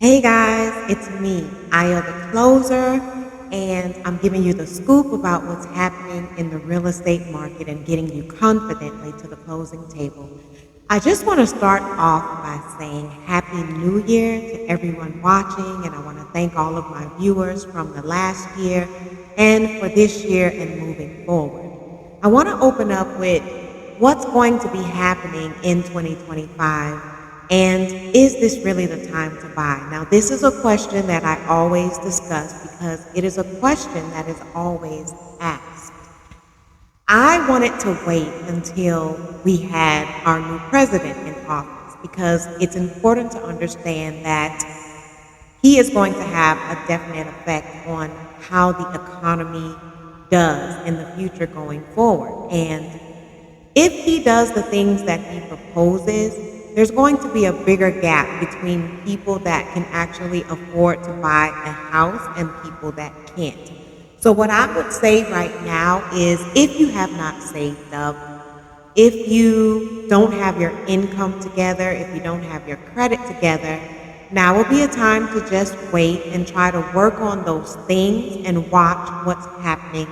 Hey guys, it's me, Ayo the Closer, and I'm giving you the scoop about what's happening in the real estate market and getting you confidently to the closing table. I just want to start off by saying Happy New Year to everyone watching, and I want to thank all of my viewers from the last year and for this year and moving forward. I want to open up with what's going to be happening in 2025 and is this really the time to buy? Now, this is a question that I always discuss because it is a question that is always asked. I wanted to wait until we had our new president in office because it's important to understand that he is going to have a definite effect on how the economy does in the future going forward. And if he does the things that he proposes, there's going to be a bigger gap between people that can actually afford to buy a house and people that can't. So what I would say right now is if you have not saved up, if you don't have your income together, if you don't have your credit together, now will be a time to just wait and try to work on those things and watch what's happening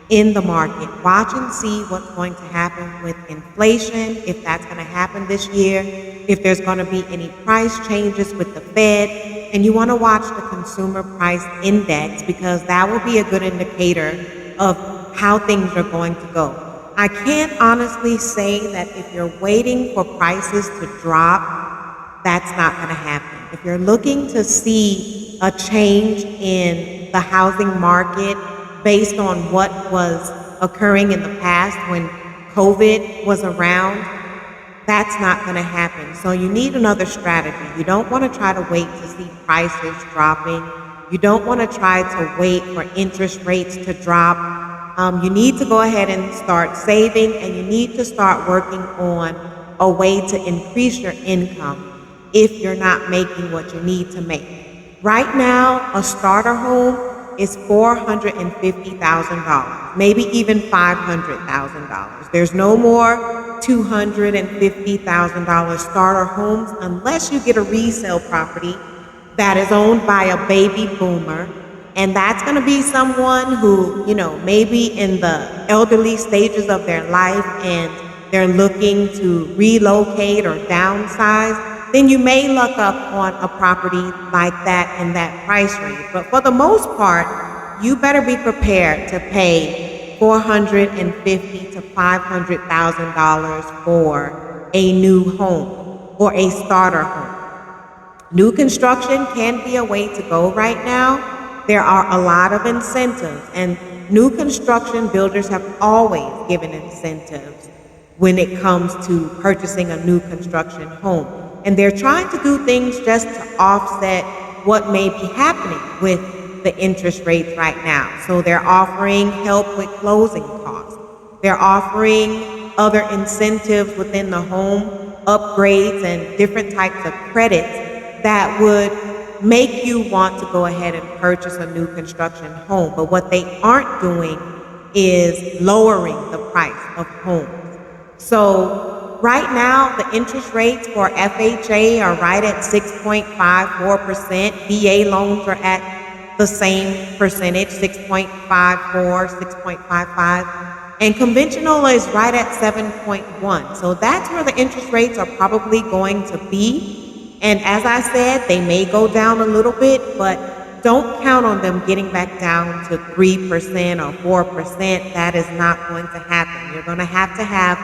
in the market. Watch and see what's going to happen with inflation, if that's going to happen this year, if there's going to be any price changes with the Fed. And you want to watch the consumer price index because that will be a good indicator of how things are going to go. I can't honestly say that if you're waiting for prices to drop, that's not going to happen. If you're looking to see a change in the housing market based on what was occurring in the past when COVID was around, that's not going to happen. So you need another strategy. You don't want to try to wait to see prices dropping. You don't want to try to wait for interest rates to drop. You need to go ahead and start saving, and you need to start working on a way to increase your income if you're not making what you need to make. Right now, a starter home is $450,000, maybe even $500,000. There's no more $250,000 starter homes unless you get a resale property that is owned by a baby boomer. And that's going to be someone who, maybe in the elderly stages of their life and they're looking to relocate or downsize, then you may look up on a property like that in that price range. But for the most part, you better be prepared to pay $450,000 to $500,000 for a new home or a starter home. New construction can be a way to go right now. There are a lot of incentives, and new construction builders have always given incentives when it comes to purchasing a new construction home. And they're trying to do things just to offset what may be happening with the interest rates right now. So they're offering help with closing costs. They're offering other incentives within the home, upgrades and different types of credits that would make you want to go ahead and purchase a new construction home. But what they aren't doing is lowering the price of homes. So right now, the interest rates for FHA are right at 6.54%. VA loans are at the same percentage, 6.54, 6.55. And conventional is right at 7.1. So that's where the interest rates are probably going to be. And as I said, they may go down a little bit, but don't count on them getting back down to 3% or 4%. That is not going to happen. You're going to have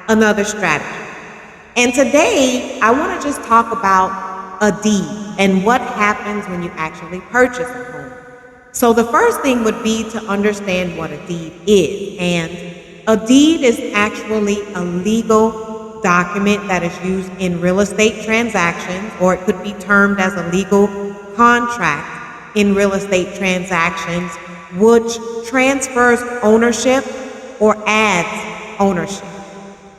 another strategy. And today, I want to just talk about a deed and what happens when you actually purchase a home. So the first thing would be to understand what a deed is. And a deed is actually a legal document that is used in real estate transactions, or it could be termed as a legal contract in real estate transactions, which transfers ownership or adds ownership.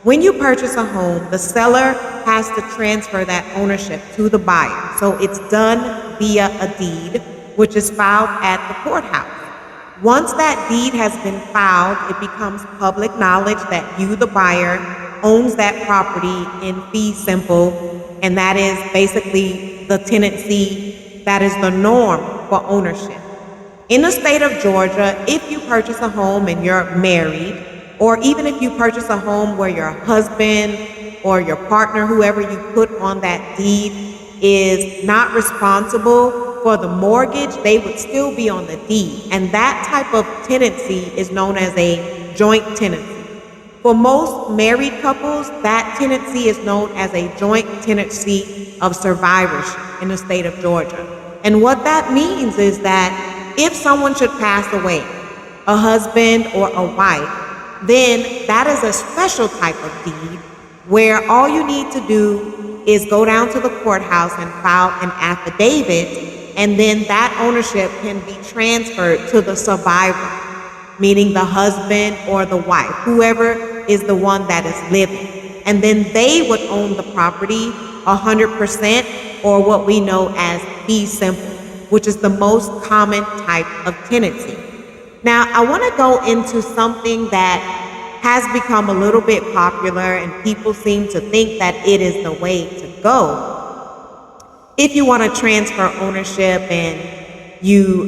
When you purchase a home, the seller has to transfer that ownership to the buyer. So it's done via a deed, which is filed at the courthouse. Once that deed has been filed, it becomes public knowledge that you, the buyer, owns that property in fee simple, and that is basically the tenancy that is the norm for ownership. In the state of Georgia, if you purchase a home and you're married, or even if you purchase a home where your husband or your partner, whoever you put on that deed, is not responsible for the mortgage, they would still be on the deed. And that type of tenancy is known as a joint tenancy. For most married couples, that tenancy is known as a joint tenancy of survivorship in the state of Georgia. And what that means is that if someone should pass away, a husband or a wife, then that is a special type of deed where all you need to do is go down to the courthouse and file an affidavit, and then that ownership can be transferred to the survivor, meaning the husband or the wife, whoever is the one that is living. And then they would own the property 100%, or what we know as fee simple, which is the most common type of tenancy. Now, I want to go into something that has become a little bit popular and people seem to think that it is the way to go. If you want to transfer ownership and you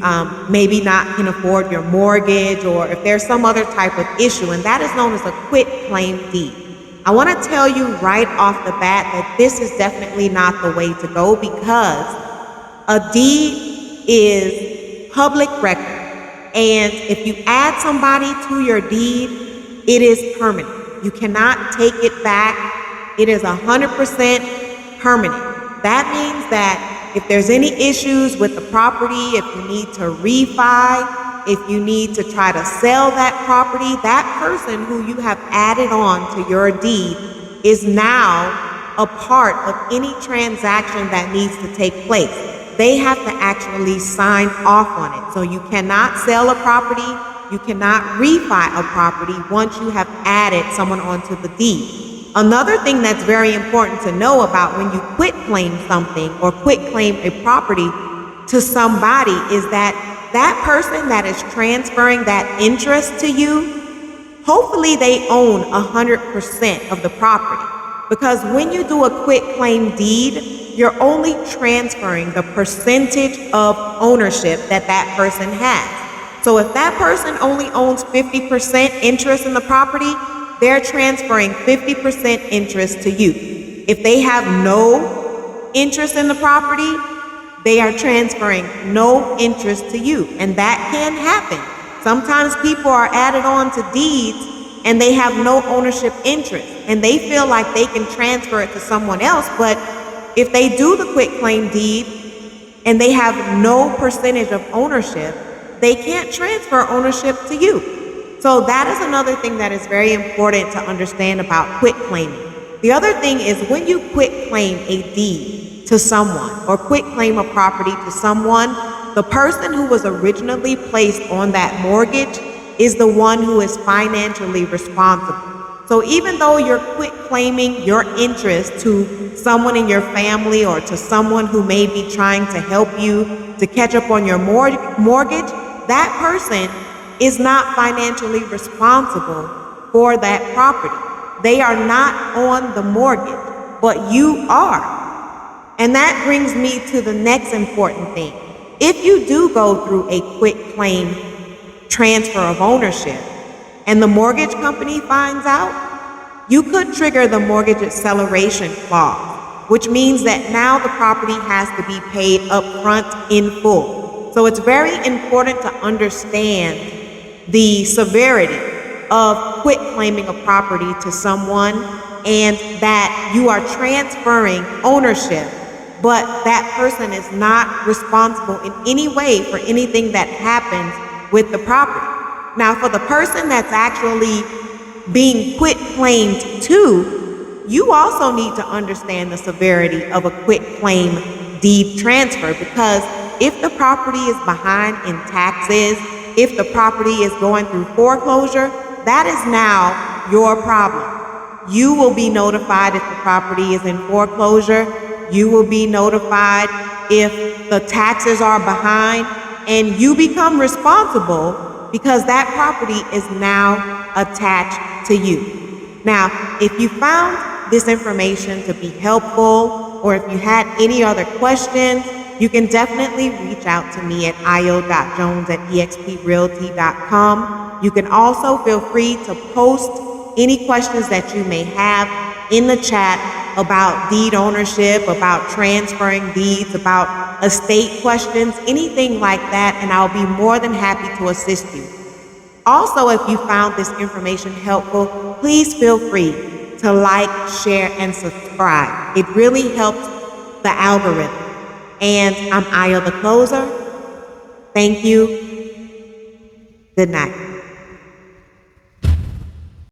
maybe not can afford your mortgage, or if there's some other type of issue, and that is known as a quitclaim deed. I want to tell you right off the bat that this is definitely not the way to go, because a deed is public record. And if you add somebody to your deed, it is permanent. You cannot take it back. It is 100% permanent. That means that if there's any issues with the property, if you need to refi, if you need to try to sell that property, that person who you have added on to your deed is now a part of any transaction that needs to take place. They have to actually sign off on it. So you cannot sell a property, you cannot refi a property once you have added someone onto the deed. Another thing that's very important to know about when you quitclaim something or quitclaim a property to somebody is that that person that is transferring that interest to you, hopefully they own 100% of the property. Because when you do a quitclaim deed, you're only transferring the percentage of ownership that that person has. So if that person only owns 50% interest in the property, they're transferring 50% interest to you. If they have no interest in the property, they are transferring no interest to you. And that can happen. Sometimes people are added on to deeds and they have no ownership interest, and they feel like they can transfer it to someone else. But if they do the quitclaim deed and they have no percentage of ownership, they can't transfer ownership to you. So that is another thing that is very important to understand about quitclaiming. The other thing is when you quitclaim a deed to someone or quitclaim a property to someone, the person who was originally placed on that mortgage is the one who is financially responsible. So even though you're quitclaiming your interest to someone in your family or to someone who may be trying to help you to catch up on your mortgage, that person is not financially responsible for that property. They are not on the mortgage, but you are. And that brings me to the next important thing. If you do go through a quitclaim transfer of ownership and the mortgage company finds out, you could trigger the mortgage acceleration clause, which means that now the property has to be paid up front in full. So it's very important to understand the severity of quitclaiming a property to someone, and that you are transferring ownership, but that person is not responsible in any way for anything that happens with the property. Now, for the person that's actually being quitclaimed to, you also need to understand the severity of a quitclaim deed transfer, because if the property is behind in taxes, if the property is going through foreclosure, that is now your problem. You will be notified if the property is in foreclosure. You will be notified if the taxes are behind, and you become responsible because that property is now attached to you. Now, if you found this information to be helpful, or if you had any other questions, you can definitely reach out to me at ayo.jones@exprealty.com. You can also feel free to post any questions that you may have in the chat about deed ownership, about transferring deeds, about estate questions, anything like that, and I'll be more than happy to assist you. Also, if you found this information helpful, please feel free to like, share, and subscribe. It really helps the algorithm. And I'm Ayo the Closer. Thank you. Good night.